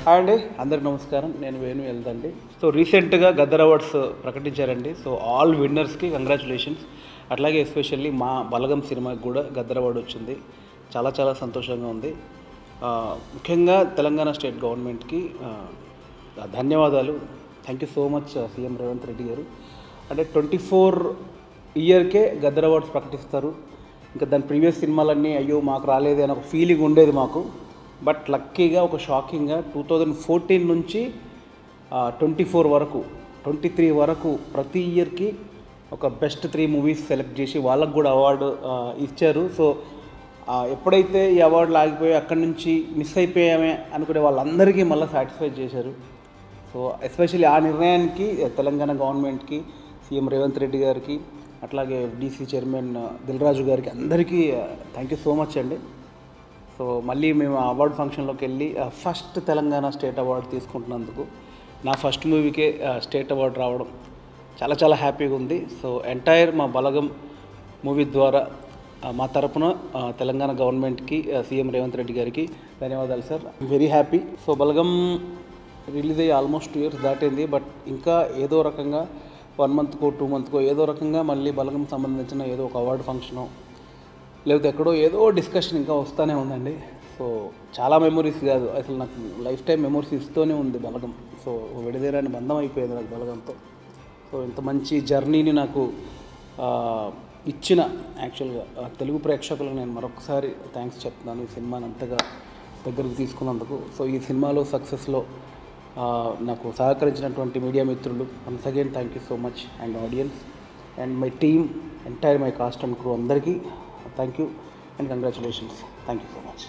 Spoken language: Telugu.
హాయ్ అండి, అందరికి నమస్కారం. నేను వేణు వెళ్దండి. సో రీసెంట్గా గద్దర్ అవార్డ్స్ ప్రకటించారండి. సో ఆల్ విన్నర్స్కి కంగ్రాచులేషన్స్. అట్లాగే ఎస్పెషల్లీ మా బలగం సినిమాకి కూడా గద్దర్ అవార్డు వచ్చింది. చాలా చాలా సంతోషంగా ఉంది. ముఖ్యంగా తెలంగాణ స్టేట్ గవర్నమెంట్కి ధన్యవాదాలు. Thank you so much CM Revanth Reddy గారు. అంటే 24 ఇయర్కే గద్దర్ అవార్డ్స్ ప్రకటిస్తారు. ఇంకా దాని ప్రీవియస్ సినిమాలన్నీ అయ్యో మాకు రాలేదు అని ఒక ఫీలింగ్ ఉండేది మాకు. బట్ లక్కీగా ఒక షాకింగ్గా 2014 నుంచి 24 వరకు 23 వరకు ప్రతి ఇయర్కి ఒక బెస్ట్ 3 మూవీస్ సెలెక్ట్ చేసి వాళ్ళకు కూడా అవార్డు ఇచ్చారు. సో ఎప్పుడైతే ఈ అవార్డులు ఆగిపోయి అక్కడి నుంచి మిస్ అయిపోయామే అనుకునే వాళ్ళందరికీ మళ్ళీ సాటిస్ఫై చేశారు. సో ఎస్పెషల్లీ ఆ నిర్ణయానికి తెలంగాణ గవర్నమెంట్కి, సీఎం రేవంత్ రెడ్డి గారికి, అట్లాగే డీసీ చైర్మన్ దిల్రాజు గారికి అందరికీ థ్యాంక్ యూ సో మచ్ అండి. సో మళ్ళీ మేము ఆ అవార్డు ఫంక్షన్లోకి వెళ్ళి ఫస్ట్ తెలంగాణ స్టేట్ అవార్డు తీసుకుంటున్నందుకు, నా ఫస్ట్ మూవీకే స్టేట్ అవార్డు రావడం చాలా చాలా హ్యాపీగా ఉంది. సో ఎంటైర్ మా బలగం మూవీ ద్వారా మా తరపున తెలంగాణ గవర్నమెంట్కి, సీఎం రేవంత్ రెడ్డి గారికి ధన్యవాదాలు సార్. Very happy. సో బలగం రిలీజ్ అయ్యి ఆల్మోస్ట్ 2 years దాటింది. బట్ ఇంకా ఏదో రకంగా 1 monthకో 2 monthకో ఏదో రకంగా మళ్ళీ బలగం సంబంధించిన ఏదో ఒక అవార్డు ఫంక్షను లేకపోతే ఎక్కడో ఏదో డిస్కషన్ ఇంకా వస్తూనే ఉందండి. సో చాలా మెమొరీస్ కాదు, అసలు నాకు లైఫ్ టైం మెమొరీస్ ఇస్తూనే ఉంది బలగం. సో విడదీరాని బంధం అయిపోయింది నాకు బలగంతో. సో ఇంత మంచి జర్నీని నాకు ఇచ్చిన యాక్చువల్గా తెలుగు ప్రేక్షకులకు నేను మరొకసారి థ్యాంక్స్ చెప్తున్నాను, ఈ సినిమాని అంతగా దగ్గరకు తీసుకున్నందుకు. సో ఈ సినిమాలో సక్సెస్లో నాకు సహకరించినటువంటి మీడియా మిత్రులు, once again thank you so much. And audience and my team, entire my cast and crew అందరికీ thank you and congratulations. Thank you so much.